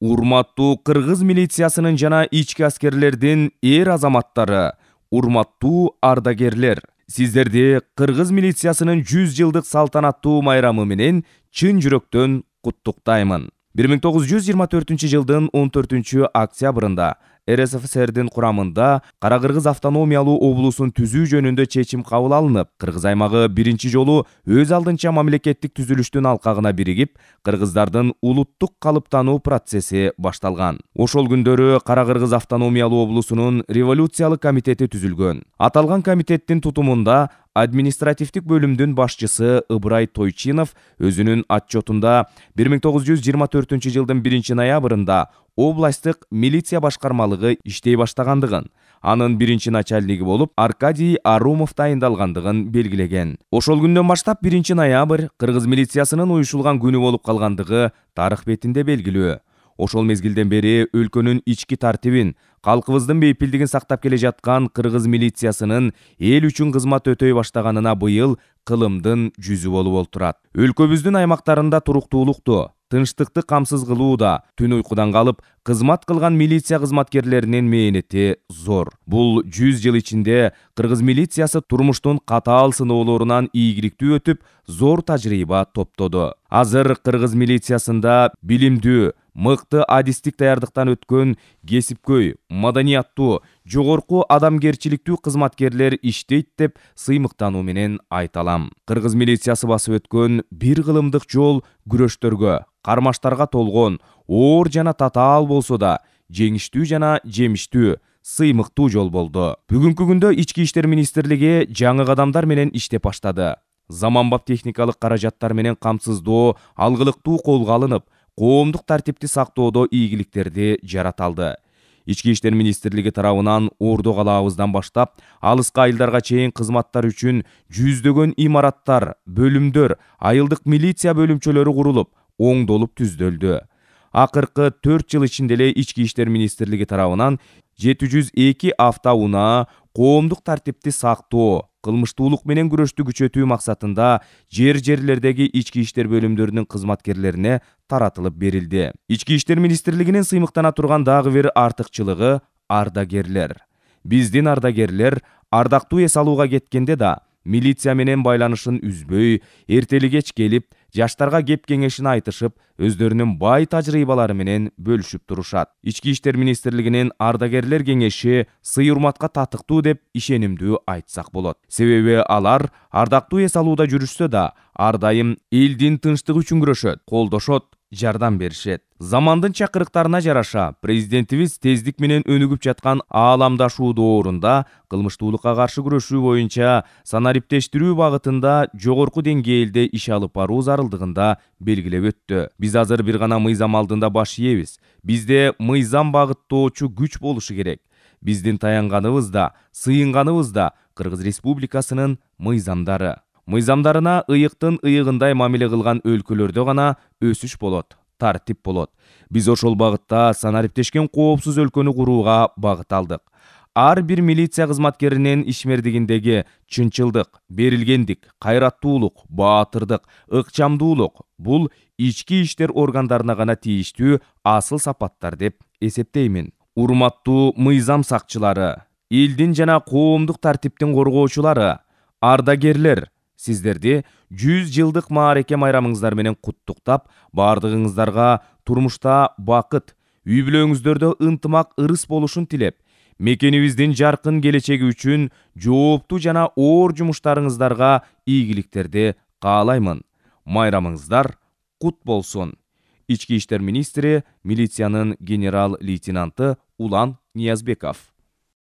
Урматтуу кыргыз милициясынын жана ички аскерлердин эр азаматтары, урматтуу ардагерлер, сиздерди кыргыз милициясынын 100 жылдык салтанаттуу майрамы менен чын жүрөктөн куттуктаймын. 1924 жылдын 14 октябрында РСФСРдин курамында Кара-Кыргыз автономиялуу облусун түзүү жөнүндө чечим кабыл алынып, кыргыз аймагы биринчи жолу өз алдынча мамлекеттик түзүлүштүн алкагына биригип, кыргыздардын улуттук калыптануу процесси башталган. Ошол күндөрү Кара-Кыргыз автономиялуу облусунун революциялык комитети түзүлгөн. Аталган комитеттин тутумунда административдик бөлүмдүн башчысы Ыбырай Тойчинов өзүнүн отчетунда 1924 жылдын 1 ноябрында областык милиция башкармалыгы иштей баштагандыгын, анын биринчи начальниги болуп Аркадий Арумов тайындалгандыгын белгилеген. Ошол күндөн баштап 1 ноябрь кыргыз милициясынын уюшулган күнү болуп калгандыгы тарых бетинде белгилүү. Ошол мезгилден бери өлкөнүн ички тартибин, калкыбыздын бейпилдигин сактап келе жаткан кыргыз милициясынын эл үчүн кызмат өтөй баштаганына быйыл кылымдын 100 болуп олтурат. Өлкөбүздүн аймактарында туруктуулукту, тынчтыкты камсыз кылуу да түн уйкудан калып кызмат кылган милиция кызматкерлеринин мээнети зор. Бул 100 жыл ичинде кыргыз милициясы турмуштун катаал сыноолорунан ийгиликтүү өтүп, зор тажрыйба топтоду. Азыр кыргыз милициясында билимдүү, мыкты адистик даярдыктан өткөн, кесипкөй, маданияттуу, жогорку адамгерчиликтүү кызматкерлер иштейт деп сыймыктануу менен айта алам. Кыргыз милициясы басып өткөн бир кылымдык жол күрөштөргө, кармаштарга толгон, оор жана татаал болсо да, жеңиштүү жана жемиштүү, сыймыктуу жол болду. Бүгүнкү күндө Ички иштер министрлиги жаңы кадамдар менен иштеп баштады. Заманбап техникалык каражаттар менен камсыздоо алгылыктуу колго алынып, коомдук тартипти сактоодо ийгиликтерди жарата алды. Ички иштер министрлиги тарабынан Ордо калаабыздан баштап алыска айылдарга чейин кызматтар үчүн жүздөгөн имараттар, бөлүмдөр, айылдык милиция бөлүмчөлөрү курулуп, оңдолуп түздөлдү. Акыркы 4 жыл ичинде эле Ички иштер министрлиги тарабынан 702 автоунаа, коомдук тартипти сактоо, кылмыштуулук менен күрөштү күчөтүү максатында жерлердеги ички иштер бөлүмдөрүнүн кызматкерлерине таратылып берилди. Ички иштер министрлигинин сыймыктана турган дагы бир артыкчылыгы ардагерлер. Биздин ардагерлер ардактуу эс алууга кеткенде да милиция менен байланышын үзбөй, эртели кеч келип, жаштарга кеп кеңешин айтышып, өздөрүнүн бай тажрыйбалары менен бөлүшүп турушат. Ички иштер министрлигинин ардагерлер кеңеши сый-урматка татыктуу деп ишенимдүү айтсак болот. Себеби алар ардактуу эс алууда жүрүшсө да, ар дайым элдин тынчтыгы үчүн күрөшөт, колдошот, жардам беришет. Замандын чакырыктарына жараша, президентибиз тездик менен өнүгүп жаткан ааламдашуу доорунда кылмыштуулукка каршы күрөшүү боюнча санариптештирүү багытында жогорку деңгээлде иш алып баруу зарылдыгында белгилеп өттү. Биз азыр бир гана мыйзам алдында баш ийебиз. Бизде мыйзам багыттоочу күч болушу керек. Биздин таянганыбыз да, сыйынганыбыз да Кыргыз Республикасынын мыйзамдары. Мыйзамдарына ыйыктын ыйыгындай мамиле кылган өлкөлөрдө гана өсүш болот, тартип болот. Биз ошол багытта санариптешкен коопсуз өлкөнү курууга багыт алдык. Ар бир милиция кызматкеринин ишмердигиндеги чынчылдык, берилгендик, кайраттуулук, баатырдык, ыкчамдуулук бул ички иштер органдарына гана тийиштүү асыл сапаттар деп эсептеймин. Урматтуу мыйзам сакчылары, элдин жана коомдук тартиптин коргоочулары, ардагерлер, сиздерди 100 жылдык маареке майрамыңыздар менен куттуктап, бардыгыңыздарга турмушта бакыт, үй бүлөңүздөрдө ынтымак, ырыс болушун тилеп, мекенибиздин жаркын келечеги үчүн жооптуу жана оор жумуштарыңыздарга ийгиликтерди каалаймын. Майрамыңыздар кут болсун. Ички иштер министри, милициянын генерал-лейтенанты Улан Ниязбеков.